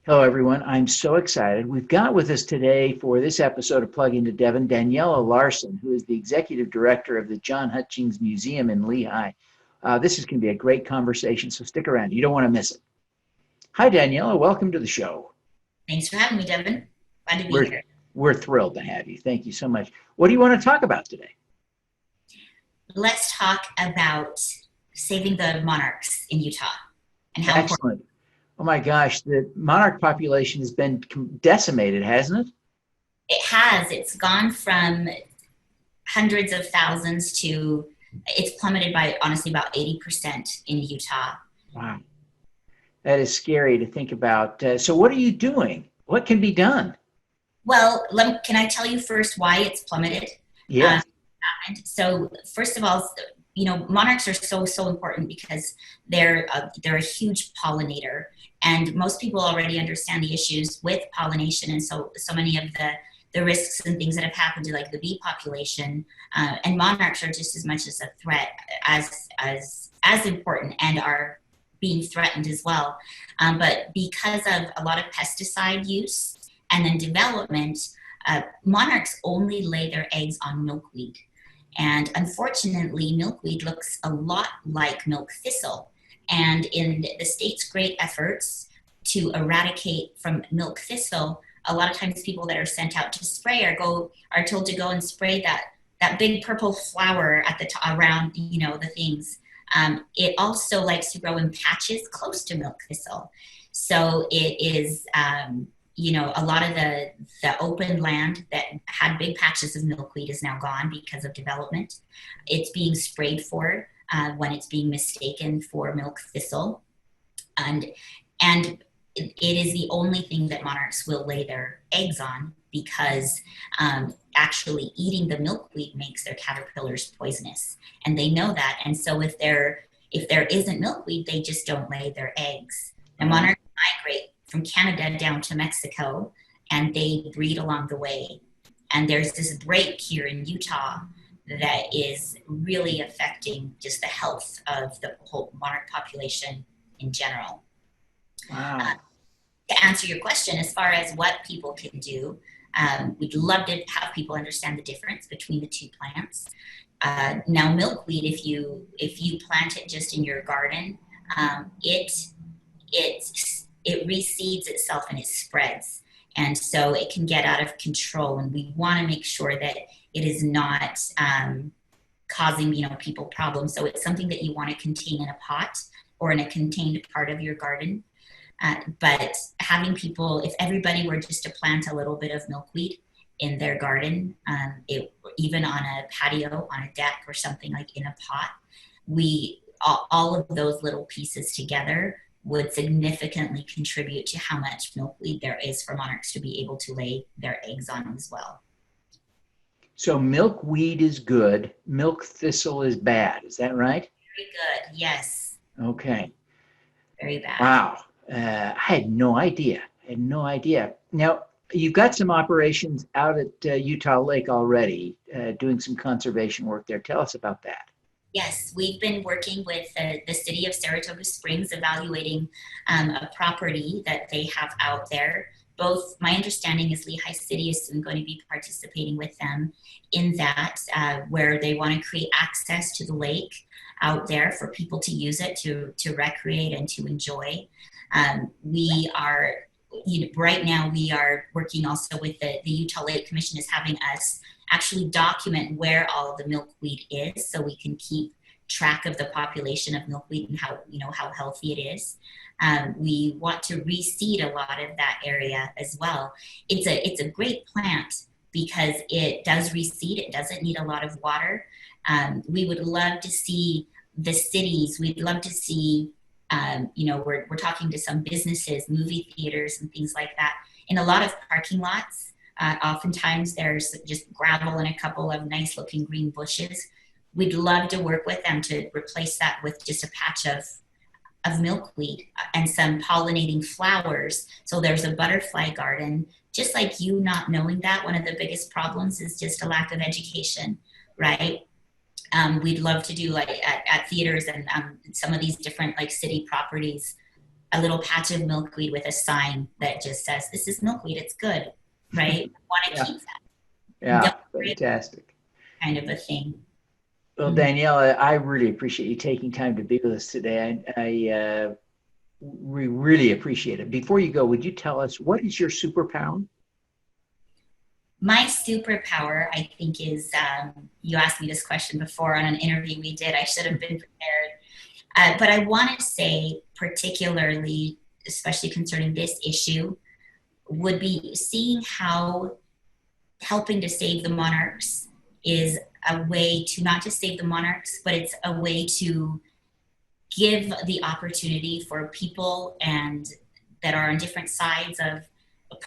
Hello, everyone. I'm so excited. We've got with us today for this episode of Plug into Devin, Daniela Larsen, who is the Executive Director of the John Hutchings Museum in Lehi. This is going to be a great conversation, so stick around. You don't want to miss it. Hi, Daniela. Welcome to the show. Thanks for having me, Devin. Glad to be We're, here. we're thrilled to have you. Thank you so much. What do you want to talk about today? Let's talk about saving the monarchs in Utah and how important Excellent. Oh my gosh, the monarch population has been decimated, hasn't it? it has. It's gone from hundreds of thousands to it's plummeted by honestly about 80% in Utah. Wow. That is scary to think about. So, what are you doing? What can be done? Well, can I tell you first why it's plummeted? Um, Yes. so first of all, monarchs are so important because they're a huge pollinator, and most people already understand the issues with pollination, and so many of the risks and things that have happened to like the bee population, and monarchs are just as much as a threat as important and are being threatened as well. But because of a lot of pesticide use and then development, monarchs only lay their eggs on milkweed. And unfortunately, milkweed looks a lot like milk thistle. And in the state's great efforts to eradicate from milk thistle, a lot of times people that are sent out to spray are told to go and spray that big purple flower at the top around the things. It also likes to grow in patches close to milk thistle, so it is. A lot of the open land that had big patches of milkweed is now gone because of development. It's being sprayed for when it's being mistaken for milk thistle, and it is the only thing that monarchs will lay their eggs on because actually eating the milkweed makes their caterpillars poisonous, and they know that. And so if there isn't milkweed, they just don't lay their eggs. Now monarchs migrate from Canada down to Mexico, and they breed along the way. And there's this break here in Utah that is really affecting just the health of the whole monarch population in general. Uh, Wow. to answer your question, as far as what people can do, we'd love to have people understand the difference between the two plants. Now, milkweed, if you plant it just in your garden, it it it reseeds itself and it spreads, and so it can get out of control. And we want to make sure that it is not causing people problems. So it's something that you want to contain in a pot or in a contained part of your garden. But having people, if everybody were just to plant a little bit of milkweed in their garden, even on a patio, on a deck, or something like in a pot, all of those little pieces together would significantly contribute to how much milkweed there is for monarchs to be able to lay their eggs on as well. So, milkweed is good, milk thistle is bad. Is that right? Very good. Yes. Okay. Very bad. Wow. I had no idea. I had no idea. Now, you've got some operations out at Utah Lake already, doing some conservation work there. Tell us about that. Yes, we've been working with the city of Saratoga Springs, evaluating a property that they have out there. Both, my understanding is Lehi City is soon going to be participating with them in that, where they want to create access to the lake out there for people to use it to recreate and to enjoy. We are, right now we are working also with the Utah Lake Commission is having us actually document where all of the milkweed is, so we can keep track of the population of milkweed and how healthy it is. We want to reseed a lot of that area as well. It's a great plant because it does reseed. It doesn't need a lot of water. We would love to see the cities. We'd love to see. We're talking to some businesses, movie theaters, and things like that. In a lot of parking lots, oftentimes there's just gravel and a couple of nice looking green bushes. We'd love to work with them to replace that with just a patch of milkweed and some pollinating flowers. So there's a butterfly garden. Just like you not knowing that, one of the biggest problems is just a lack of education, right? We'd love to do like at theaters and some of these different like city properties, a little patch of milkweed with a sign that just says, "This is milkweed, it's good," right? Want to Yeah. keep that. Yeah, Don't fantastic. kind of a thing. Well, Daniela, I really appreciate you taking time to be with us today. We really appreciate it. Before you go, would you tell us what is your superpower? My superpower, I think, is you asked me this question before on an interview we did. I should have been prepared. But I want to say, particularly, especially concerning this issue, would be seeing how helping to save the monarchs is a way to not just save the monarchs, but it's a way to give the opportunity for people and that are on different sides of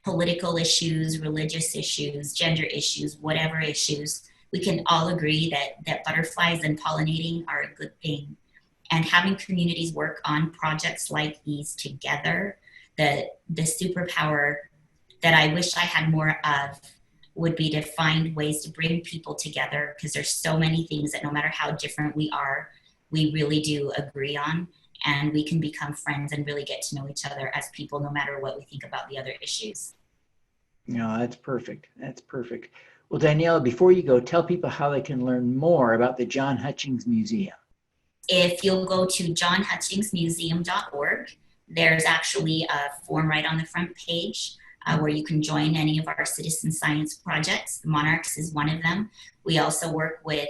political issues, religious issues, gender issues, whatever issues. We can all agree that butterflies and pollinating are a good thing. And having communities work on projects like these together, the superpower that I wish I had more of would be to find ways to bring people together, because there's so many things that no matter how different we are, we really do agree on, and we can become friends and really get to know each other as people, no matter what we think about the other issues. No, that's perfect. That's perfect. Well, Daniela, before you go, tell people how they can learn more about the John Hutchings Museum. If you'll go to johnhutchingsmuseum.org, there's actually a form right on the front page where you can join any of our citizen science projects. Monarchs is one of them. We also work with,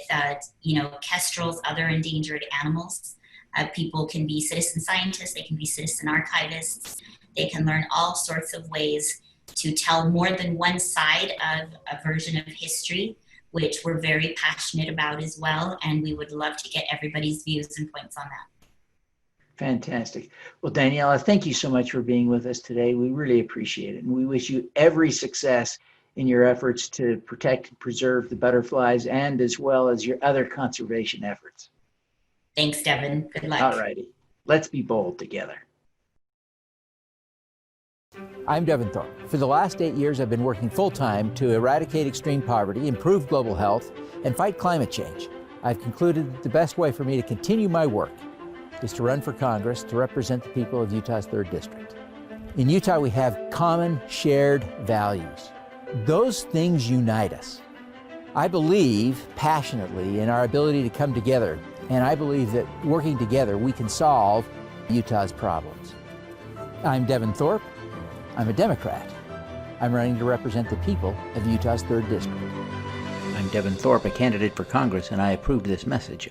kestrels, other endangered animals. People can be citizen scientists, they can be citizen archivists, they can learn all sorts of ways to tell more than one side of a version of history, which we're very passionate about as well, and we would love to get everybody's views and points on that. Fantastic. Well, Daniela, thank you so much for being with us today. We really appreciate it, and we wish you every success in your efforts to protect and preserve the butterflies, and as well as your other conservation efforts. Thanks, Devin. Good luck. All righty. Let's be bold together. I'm Devin Thorpe. For the last 8 years, I've been working full-time to eradicate extreme poverty, improve global health, and fight climate change. I've concluded that the best way for me to continue my work is to run for Congress to represent the people of Utah's 3rd District. In Utah, we have common shared values. Those things unite us. I believe passionately in our ability to come together, and I believe that working together, we can solve Utah's problems. I'm Devin Thorpe. I'm a Democrat. I'm running to represent the people of Utah's 3rd District. I'm Devin Thorpe, a candidate for Congress, and I approve this message.